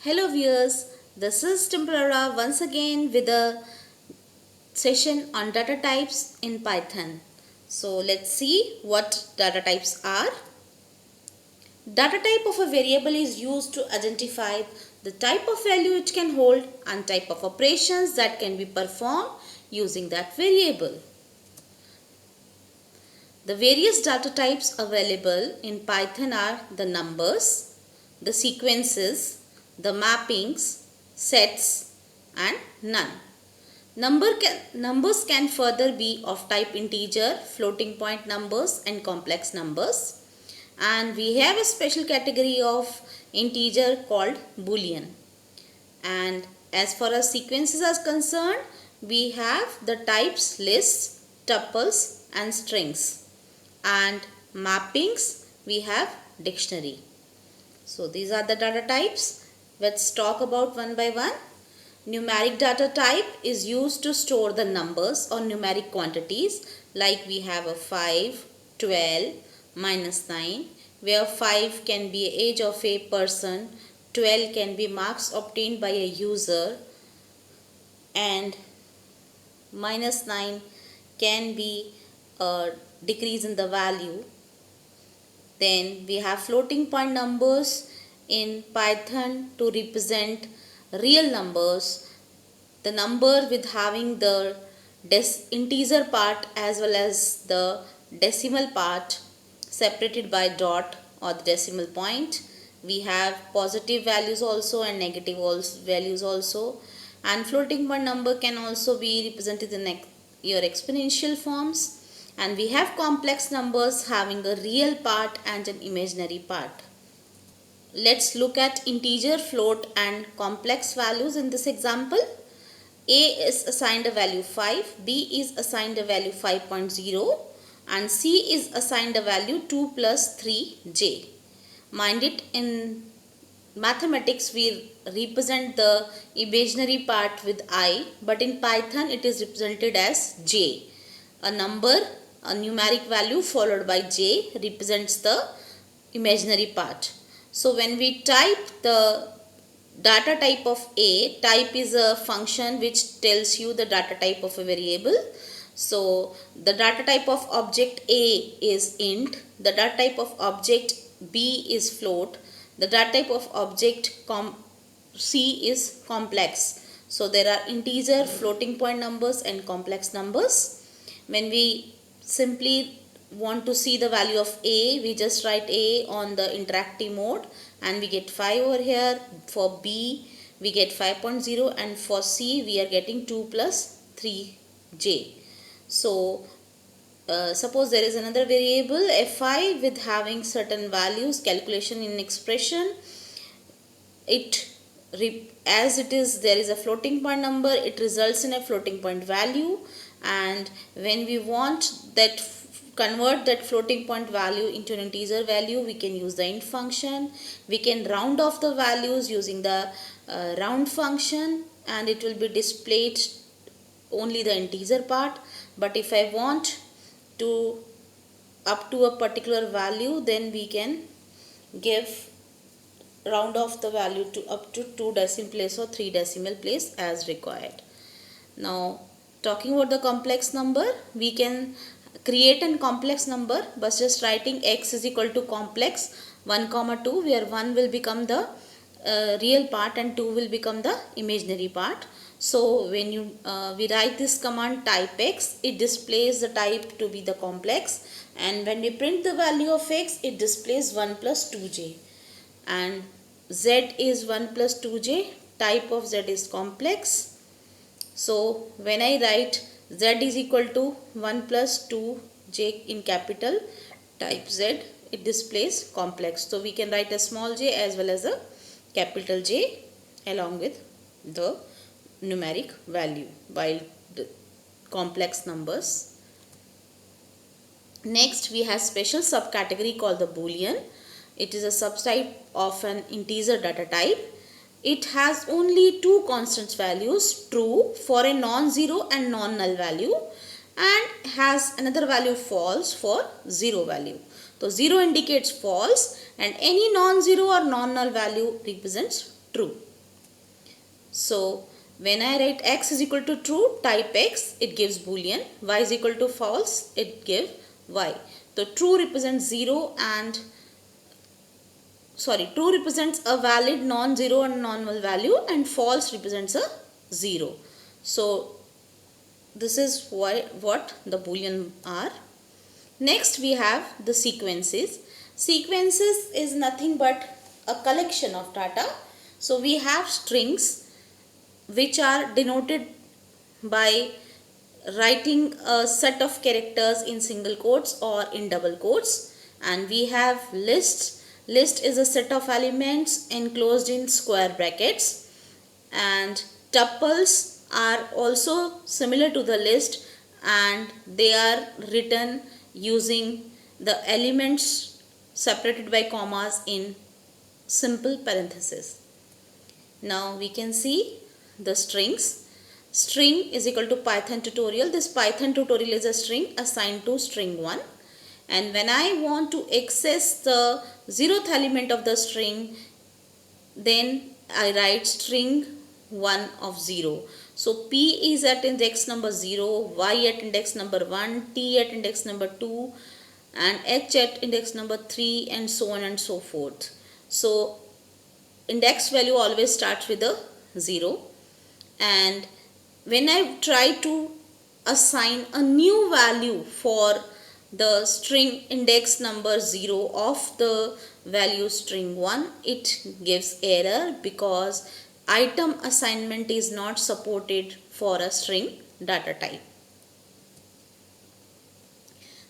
Hello viewers, this is Timprara once again with a session on data types in Python. So let's see what data types are. Data type of a variable is used to identify the type of value it can hold and type of operations that can be performed using that variable. The various data types available in Python are the numbers, the sequences, the mappings, sets and none. Numbers can further be of type integer, floating point numbers and complex numbers. And we have a special category of integer called Boolean. And as far as sequences are concerned, we have the types lists, tuples and strings. And mappings, we have dictionary. So these are the data types. Let's talk about one by one. Numeric data type is used to store the numbers or numeric quantities, like we have a 5, 12, -9, where 5 can be age of a person, 12 can be marks obtained by a user, and -9 can be a decrease in the value. Then we have floating point numbers in Python to represent real numbers, the number with having the integer part as well as the decimal part separated by dot or the decimal point. We have positive values also and negative values also, and floating point number can also be represented in your exponential forms. And we have complex numbers having a real part and an imaginary part. Let's look at integer, float and complex values in this example. A is assigned a value 5, B is assigned a value 5.0 and C is assigned a value 2 plus 3j. Mind it, in mathematics we represent the imaginary part with I, but in Python it is represented as j. A number, a numeric value followed by j represents the imaginary part. So when we type the data type of A, type is a function which tells you the data type of a variable. So the data type of object A is int, the data type of object B is float, the data type of object C is complex. So there are integer, floating point numbers and complex numbers. When we simply want to see the value of A, we just write A on the interactive mode and we get 5 over here. For B we get 5.0 and for C we are getting 2 plus 3j. So suppose there is another variable fi with having certain values, calculation in expression. As it is, there is a floating point number, it results in a floating point value, and when we want that convert that floating point value into an integer value, we can use the int function. We can round off the values using the round function and it will be displayed only the integer part. But if I want to up to a particular value, then we can give round off the value to up to 2 decimal place or 3 decimal place as required. Now talking about the complex number, we can create a complex number by just writing x is equal to complex 1 comma 2, where 1 will become the real part and 2 will become the imaginary part. So when we write this command type x, it displays the type to be the complex, and when we print the value of x, it displays 1 plus 2j, and z is 1 plus 2j, type of z is complex. So when I write z is equal to 1 plus 2j in capital, type z, it displays complex. So we can write a small j as well as a capital J along with the numeric value while the complex numbers. Next we have special subcategory called the Boolean. It is a subtype of an integer data type. It has only two constant values, true for a non-zero and non-null value, and has another value false for zero value. So 0 indicates false and any non-zero or non-null value represents true. So when I write x is equal to true, type x, it gives boolean. Y is equal to false, it gives y. So true represents 0 and true represents a valid non-zero and non-null value, and false represents a 0. So this is what the boolean are. Next we have the sequences. Sequences is nothing but a collection of data. So we have strings which are denoted by writing a set of characters in single quotes or in double quotes, and we have lists. List is a set of elements enclosed in square brackets, and tuples are also similar to the list, and they are written using the elements separated by commas in simple parentheses. Now we can see the strings. String is equal to Python tutorial. This Python tutorial is a string assigned to string 1. And when I want to access the 0th element of the string, then I write string 1 of 0. So P is at index number 0, Y at index number 1, T at index number 2, and H at index number 3, and so on and so forth. So index value always starts with a 0, and when I try to assign a new value for the string index number 0 of the value string 1, it gives error because item assignment is not supported for a string data type.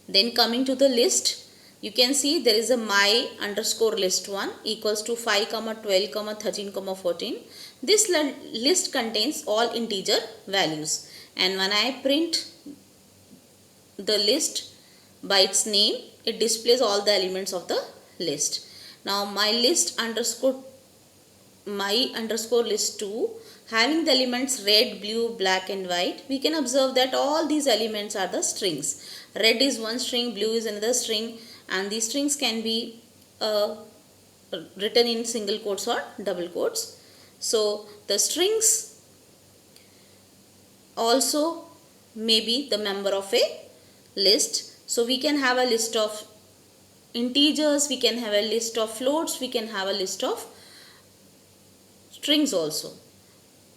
Then coming to the list, you can see there is a my underscore list1 equals to 5, 12, 13, 14. This list contains all integer values, and when I print the list by its name, it displays all the elements of the list. Now my underscore list2 having the elements red, blue, black and white, we can observe that all these elements are the strings. Red is one string, blue is another string, and these strings can be written in single quotes or double quotes. So the strings also may be the member of a list. So we can have a list of integers, we can have a list of floats, we can have a list of strings also.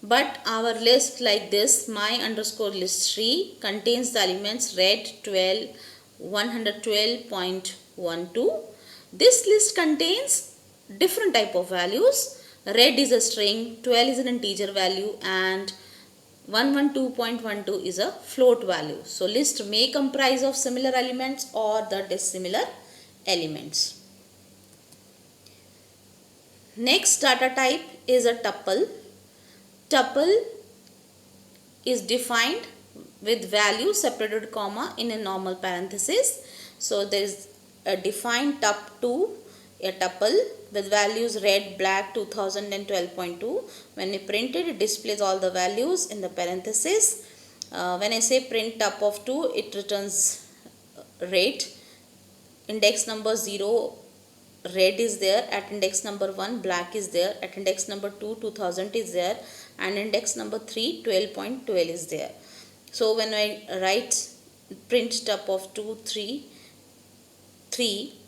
But our list like this, my underscore list3, contains the elements red, 12, 112.12. This list contains different type of values. Red is a string, 12 is an integer value, and 112.12 is a float value. So list may comprise of similar elements or the dissimilar elements. Next data type is a tuple. Tuple is defined with value separated comma in a normal parenthesis. So there is a defined tup2, a tuple with values red, black, 2012.2. When we print it, it displays all the values in the parenthesis. When I say print tup of 2, it returns rate. Index number 0, red is there. At index number 1, black is there. At index number 2, 2000 is there. And index number 3, 12.12 is there. So when I write print tup of 2, 3,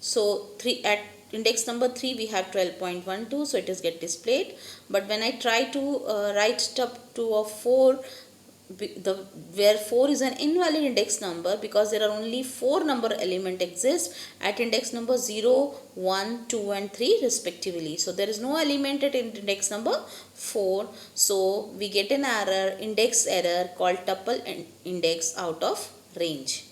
so 3 at index number 3 we have 12.12, so it is get displayed. But when I try to write tup2 of 4, where 4 is an invalid index number because there are only 4 number element exist at index number 0, 1, 2 and 3 respectively. So there is no element at index number 4. So we get an error, index error called tuple index out of range.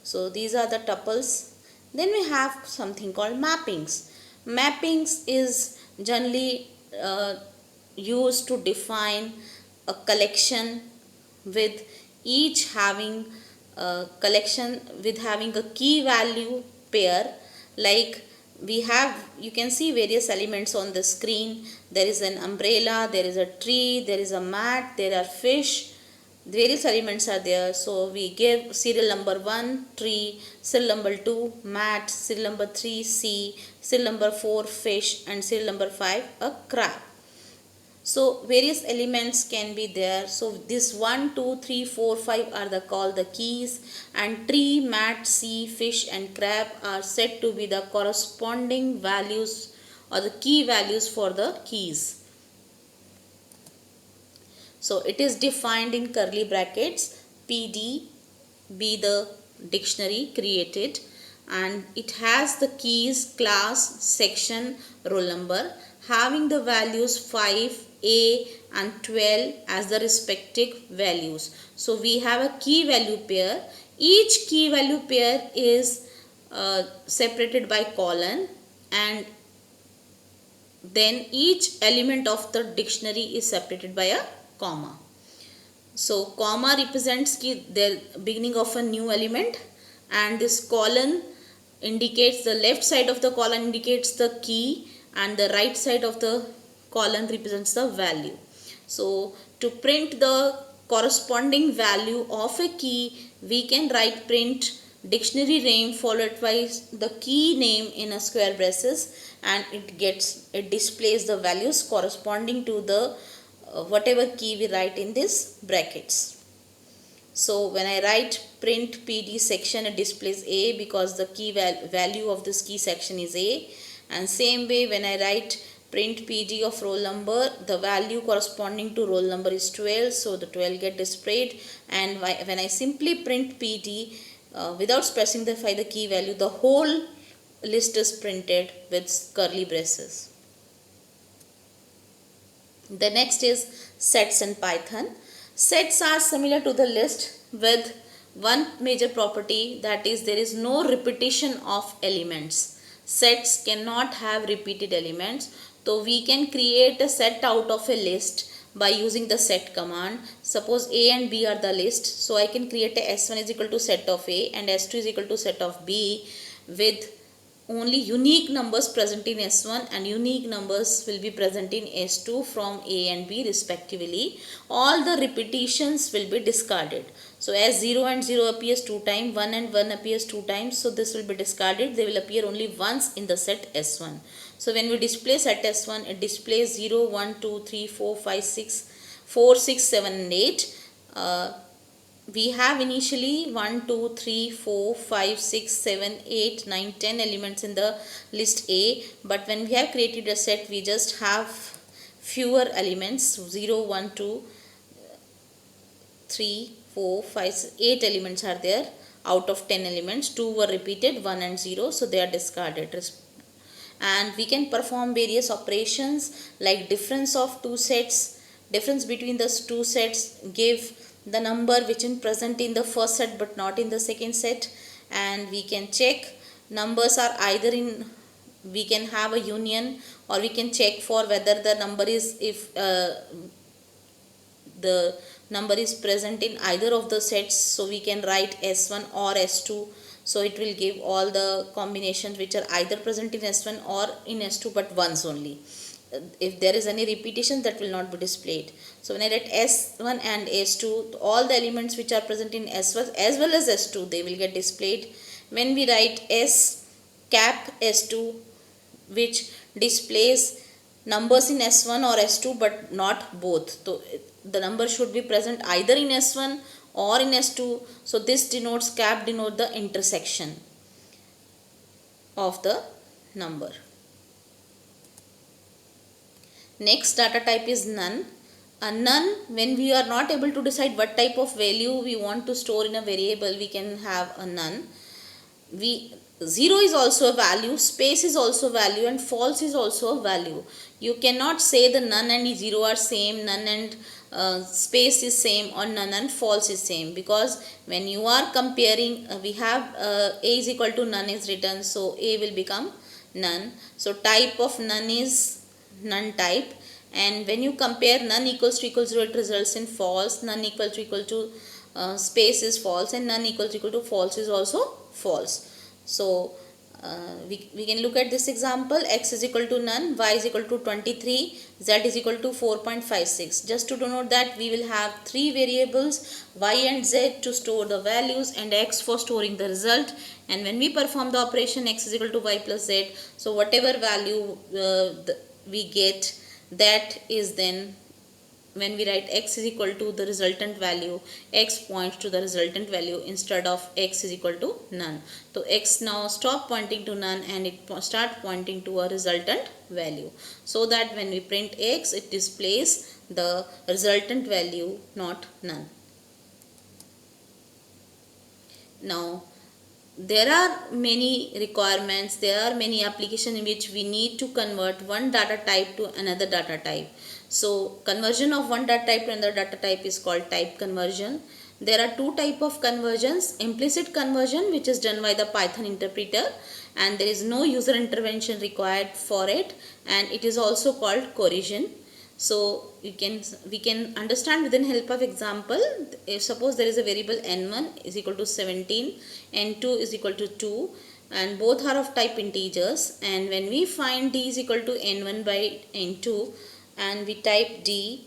So these are the tuples. Then we have something called mappings. Mappings is generally used to define a collection with each having a collection with having a key value pair. Like we have, you can see various elements on the screen. There is an umbrella, there is a tree, there is a mat, there are fish. Various elements are there. So we give serial number 1 tree, serial number 2 mat, serial number 3 sea, serial number 4 fish, and serial number 5 a crab. So various elements can be there. So this 1 2 3 4 5 are the called the keys, and tree, mat, sea, fish and crab are said to be the corresponding values or the key values for the keys. So it is defined in curly brackets. PD be the dictionary created, and it has the keys, class, section, roll number, having the values 5, A and 12 as the respective values. So we have a key value pair. Each key value pair is separated by colon, and then each element of the dictionary is separated by a comma. So comma represents the beginning of a new element, and this colon indicates, the left side of the colon indicates the key, and the right side of the colon represents the value. So to print the corresponding value of a key, we can write print dictionary name followed by the key name in a square braces, and it displays the values corresponding to the whatever key we write in this brackets. So when I write print PD section, it displays A because the key value of this key section is A, and same way when I write print PD of roll number, the value corresponding to roll number is 12, so the 12 get displayed. And when I simply print PD without specifying the key value, the whole list is printed with curly braces. The next is sets in Python. Sets are similar to the list with one major property, that is there is no repetition of elements. Sets cannot have repeated elements. So we can create a set out of a list by using the set command. Suppose A and B are the list, so I can create a S1 is equal to set of A and S2 is equal to set of B with only unique numbers present in S1 and unique numbers will be present in S2 from A and B respectively. All the repetitions will be discarded. So as 0 and 0 appears 2 times, 1 and 1 appears 2 times, so this will be discarded. They will appear only once in the set S1. So when we display set S1, it displays 0, 1, 2, 3, 4, 5, 6, 4, 6, 7 and 8. We have initially 1 2 3 4 5 6 7 8 9 10 elements in the list A, but when we have created a set, we just have fewer elements. 0 1 2 3 4 5 8 elements are there. Out of 10 elements, 2 were repeated, 1 and 0, so they are discarded. And we can perform various operations like difference of two sets. Difference between the two sets give the number which is present in the first set but not in the second set, and we can check numbers are either in, we can have a union, or we can check for whether the number is, if the number is present in either of the sets, so we can write S1 or S2. So it will give all the combinations which are either present in S1 or in S2 but once only. If there is any repetition, that will not be displayed. So when I write S1 and S2, all the elements which are present in S1 as well as S2, they will get displayed. When we write S cap S2, which displays numbers in S1 or S2 but not both, so the number should be present either in S1 or in S2. So this denotes, cap denote the intersection of the number. Next data type is none. A none, when we are not able to decide what type of value we want to store in a variable, we can have a none. 0 is also a value, space is also a value, and false is also a value. You cannot say the none and 0 are same, none and space is same, or none and false is same, because when you are comparing, we have A is equal to none is written, so A will become none. So type of none is none type, and when you compare none equals to 0, it results in false. None equal to space is false, and none equal to false is also false. So we can look at this example. X is equal to none, y is equal to 23, z is equal to 4.56. Just to denote that, we will have three variables, y and z, to store the values, and x for storing the result. And when we perform the operation x is equal to y plus z, so whatever value we get that is then when we write x is equal to the resultant value, x points to the resultant value instead of x is equal to none. So x now stop pointing to none and it start pointing to a resultant value, so that when we print x, it displays the resultant value, not none. Now there are many requirements, there are many applications in which we need to convert one data type to another data type. So conversion of one data type to another data type is called type conversion. There are two type of conversions: implicit conversion, which is done by the Python interpreter and there is no user intervention required for it, and it is also called coercion. So we can understand with the help of example. If suppose there is a variable n1 is equal to 17, n2 is equal to 2, and both are of type integers, and when we find d is equal to n1 by n2 and we type d,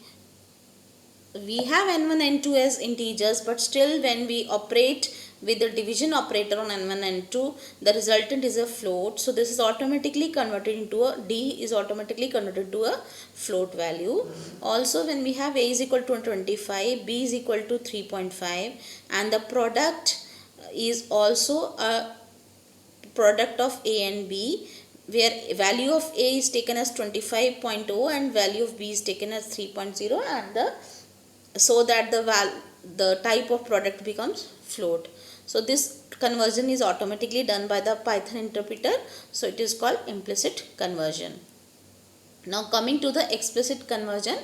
we have n1 and n2 as integers, but still when we operate with the division operator on n1 and n2, the resultant is a float. So this is automatically converted into a d is automatically converted to a float value. Also when we have a is equal to 25, b is equal to 3.5, and the product is also a product of a and b, where value of a is taken as 25.0 and value of b is taken as 3.0, and so that the type of product becomes float. So this conversion is automatically done by the Python interpreter, so it is called implicit conversion. Now coming to the explicit conversion.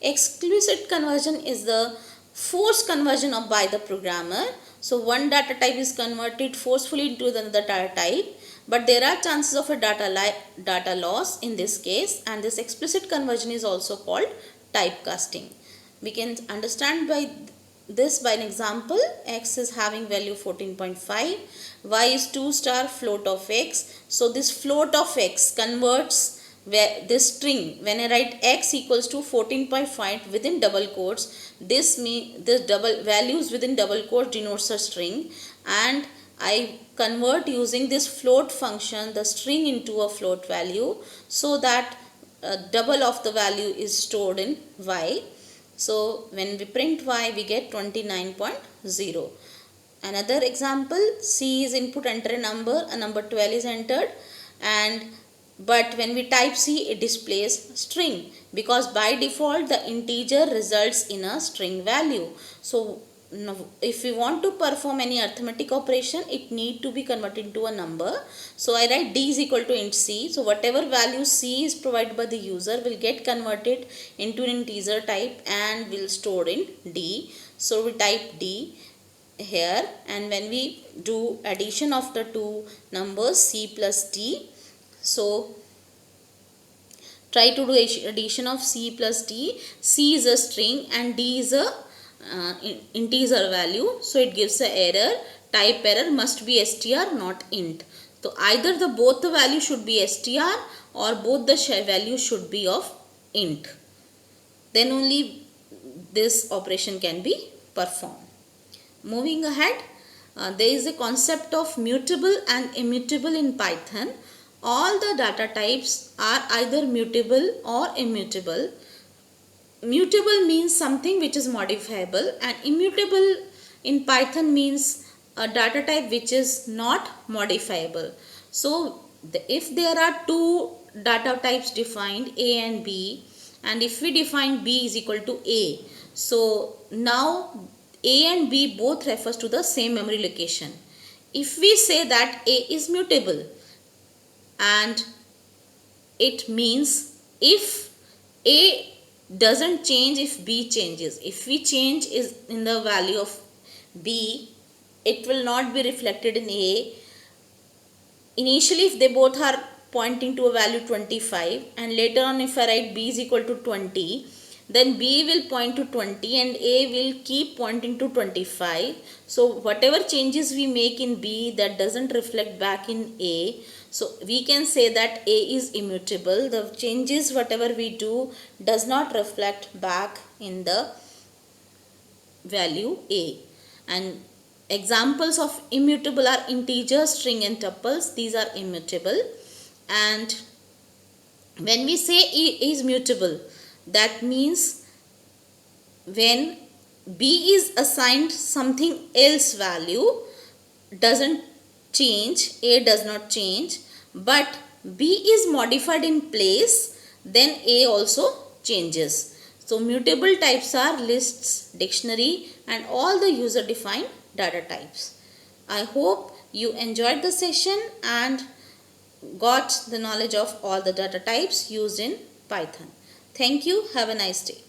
Explicit conversion is the forced conversion of by the programmer. So one data type is converted forcefully into another data type, but there are chances of a data loss in this case, and this explicit conversion is also called typecasting. We can understand by this by an example. X is having value 14.5, y is 2 star float of x. So this float of x converts this string. When I write x equals to 14.5 within double quotes, this double values within double quotes denotes a string, and I convert using this float function the string into a float value, so that double of the value is stored in y. So when we print y, we get 29.0. Another example, C is input, enter a number 12 is entered, but when we type C, it displays string, because by default the integer results in a string value. So if we want to perform any arithmetic operation, it need to be converted into a number. So I write d is equal to int c. So whatever value c is provided by the user will get converted into an integer type and will store in d. So we type d here, and when we do addition of the two numbers c plus d, so try to do addition of c plus d. C is a string and d is a integer value, so it gives a error. Type error, must be str not int. So either both the value should be str or both the value should be of int, then only this operation can be performed. Moving ahead, there is a concept of mutable and immutable in Python. All the data types are either mutable or immutable. Mutable means something which is modifiable, and immutable in Python means a data type which is not modifiable. So if there are two data types defined, A and B, and if we define B is equal to A, so now A and B both refers to the same memory location. If we say that A is mutable, and it means if A doesn't change if B changes. If we change is in the value of B, it will not be reflected in A. Initially, if they both are pointing to a value 25, and later on if I write B is equal to 20, then B will point to 20 and A will keep pointing to 25. So whatever changes we make in B, that doesn't reflect back in A. So we can say that A is immutable. The changes whatever we do does not reflect back in the value A. And examples of immutable are integer, string and tuples. These are immutable. And When we say A is mutable, that means when B is assigned something else value, doesn't change, A does not change, but B is modified in place, then A also changes. So mutable types are lists, dictionary and all the user defined data types. I hope you enjoyed the session and got the knowledge of all the data types used in Python. Thank you. Have a nice day.